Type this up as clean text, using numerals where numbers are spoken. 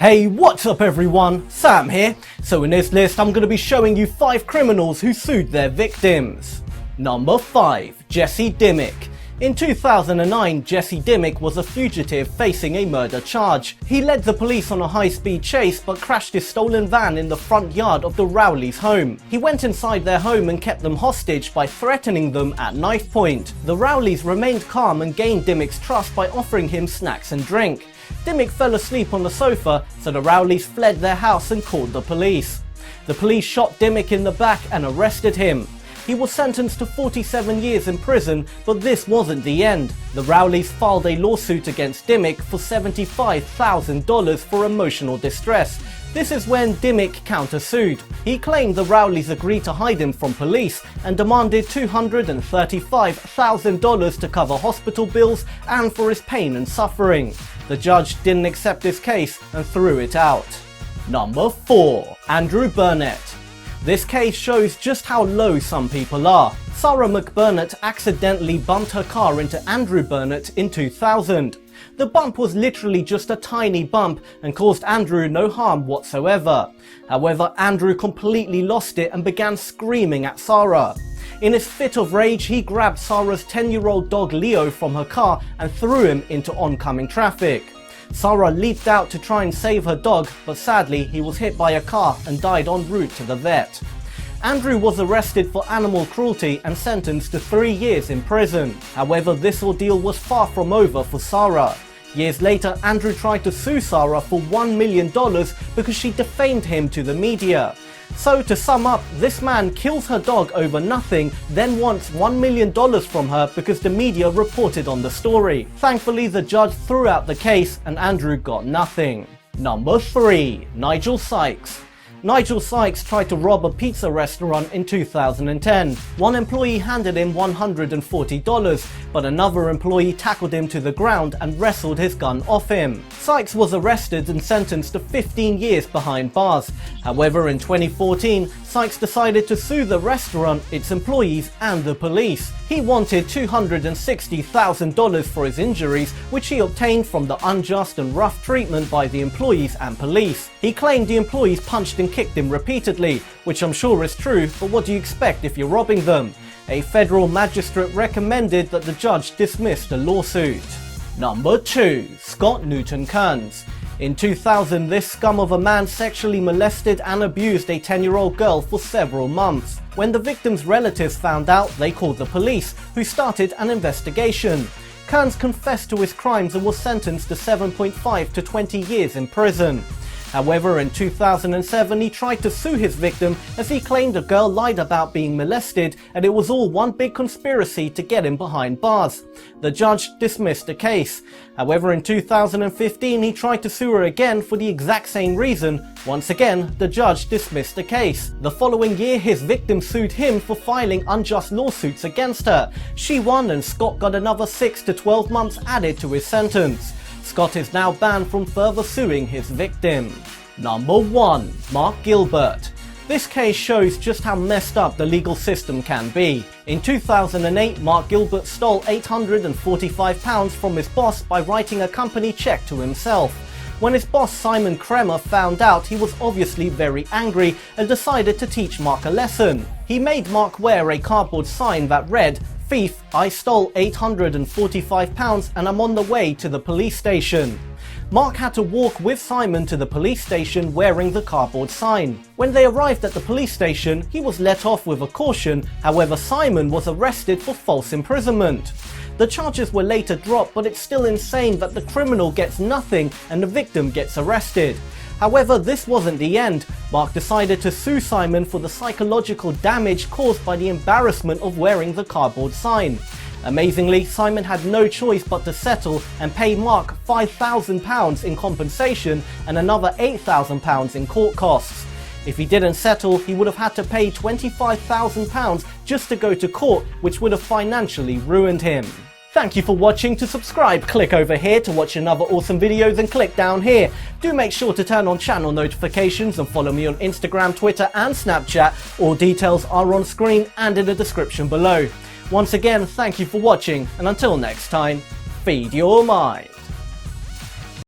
Hey, what's up everyone? Sam here. So in this list I'm going to be showing you 5 criminals who sued their victims. Number 5. Jesse Dimmick. In 2009, Jesse Dimmick was a fugitive facing a murder charge. He led the police on a high-speed chase but crashed his stolen van in the front yard of the Rowleys' home. He went inside their home and kept them hostage by threatening them at knife point. The Rowleys remained calm and gained Dimmick's trust by offering him snacks and drink. Dimmick fell asleep on the sofa, so the Rowleys fled their house and called the police. The police shot Dimmick in the back and arrested him. He was sentenced to 47 years in prison, but this wasn't the end. The Rowleys filed a lawsuit against Dimmick for $75,000 for emotional distress. This is when Dimmick countersued. He claimed the Rowleys agreed to hide him from police and demanded $235,000 to cover hospital bills and for his pain and suffering. The judge didn't accept his case and threw it out. Number 4. Andrew Burnett. This case shows just how low some people are. Sarah McBurnett accidentally bumped her car into Andrew Burnett in 2000. The bump was literally just a tiny bump and caused Andrew no harm whatsoever. However, Andrew completely lost it and began screaming at Sarah. In his fit of rage, he grabbed Sarah's 10-year-old dog Leo from her car and threw him into oncoming traffic. Sarah leaped out to try and save her dog, but sadly he was hit by a car and died en route to the vet. Andrew was arrested for animal cruelty and sentenced to 3 years in prison. However, this ordeal was far from over for Sarah. Years later, Andrew tried to sue Sarah for $1 million because she defamed him to the media. So to sum up, this man kills her dog over nothing, then wants $1 million from her because the media reported on the story. Thankfully, the judge threw out the case and Andrew got nothing. Number 3. Nigel Sykes. Nigel Sykes tried to rob a pizza restaurant in 2010. One employee handed him $140, but another employee tackled him to the ground and wrestled his gun off him. Sykes was arrested and sentenced to 15 years behind bars. However, in 2014, Sykes decided to sue the restaurant, its employees, and the police. He wanted $260,000 for his injuries, which he obtained from the unjust and rough treatment by the employees and police. He claimed the employees punched and kicked him repeatedly, which I'm sure is true, but what do you expect if you're robbing them? A federal magistrate recommended that the judge dismiss the lawsuit. Number 2. Scott Newton Kearns. In 2000, this scum of a man sexually molested and abused a 10-year-old girl for several months. When the victim's relatives found out, they called the police, who started an investigation. Kearns confessed to his crimes and was sentenced to 7.5 to 20 years in prison. However, in 2007, he tried to sue his victim as he claimed the girl lied about being molested and it was all one big conspiracy to get him behind bars. The judge dismissed the case. However, in 2015, he tried to sue her again for the exact same reason. Once again, the judge dismissed the case. The following year, his victim sued him for filing unjust lawsuits against her. She won and Scott got another 6 to 12 months added to his sentence. Scott is now banned from further suing his victim. Number 1. Mark Gilbert. This case shows just how messed up the legal system can be. In 2008, Mark Gilbert stole £845 from his boss by writing a company check to himself. When his boss Simon Kremer found out, he was obviously very angry and decided to teach Mark a lesson. He made Mark wear a cardboard sign that read, "Thief, I stole £845 and I'm on the way to the police station." Mark had to walk with Simon to the police station wearing the cardboard sign. When they arrived at the police station, he was let off with a caution. However, Simon was arrested for false imprisonment. The charges were later dropped, but it's still insane that the criminal gets nothing and the victim gets arrested. However, this wasn't the end. Mark decided to sue Simon for the psychological damage caused by the embarrassment of wearing the cardboard sign. Amazingly, Simon had no choice but to settle and pay Mark £5,000 in compensation and another £8,000 in court costs. If he didn't settle, he would have had to pay £25,000 just to go to court, which would have financially ruined him. Thank you for watching. To subscribe, click over here. To watch another awesome videos, and click down here. Do make sure to turn on channel notifications and follow me on Instagram, Twitter and Snapchat. All details are on screen and in the description below. Once again, thank you for watching, and until next time, feed your mind.